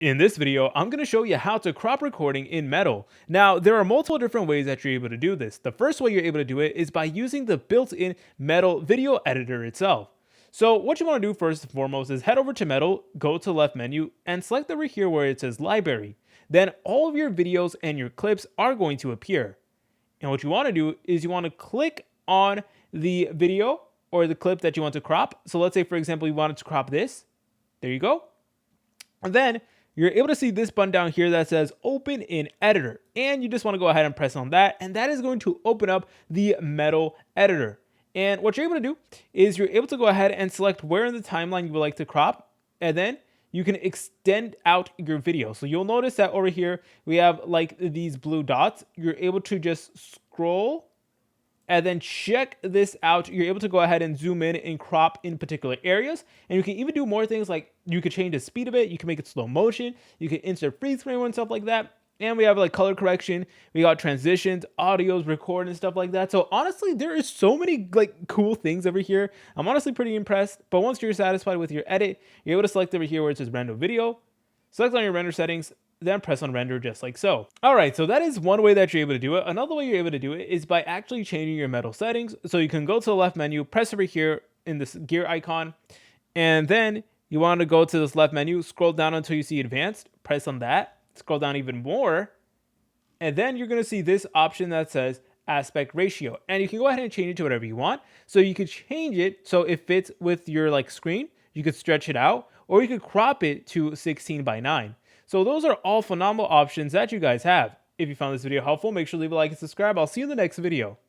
In this video, I'm going to show you how to crop recording in Metal. Now, there are multiple different ways that you're able to do this. The first way you're able to do it is by using the built-in Metal video editor itself. So what you want to do first and foremost is head over to Metal, go to the left menu, and select over here where it says Library. Then all of your videos and your clips are going to appear. And what you want to do is you want to click on the video or the clip that you want to crop. So let's say, for example, you wanted to crop this. There you go. And then you're able to see this button down here that says open in editor, and you just want to go ahead and press on that, and that is going to open up the Metal editor. And what you're able to do is you're able to go ahead and select where in the timeline you would like to crop, and then you can extend out your video. So you'll notice that over here we have like these blue dots. You're able to just scroll and then check this out. You're able to go ahead and zoom in and crop in particular areas. And you can even do more things, like you could change the speed of it. You can make it slow motion. You can insert freeze frame and stuff like that. And we have like color correction. We got transitions, audios, record and stuff like that. So honestly, there is so many like cool things over here. I'm honestly pretty impressed. But once you're satisfied with your edit, you're able to select over here where it says render video. Select on your render settings, then press on render just like so. All right, so that is one way that you're able to do it. Another way you're able to do it is by actually changing your Metal settings. So you can go to the left menu, press over here in this gear icon, and then you want to go to this left menu, scroll down until you see advanced, press on that, scroll down even more, and then you're going to see this option that says aspect ratio, and you can go ahead and change it to whatever you want. So you could change it so it fits with your like screen. You could stretch it out, or you could crop it to 16:9. So those are all phenomenal options that you guys have. If you found this video helpful, make sure to leave a like and subscribe. I'll see you in the next video.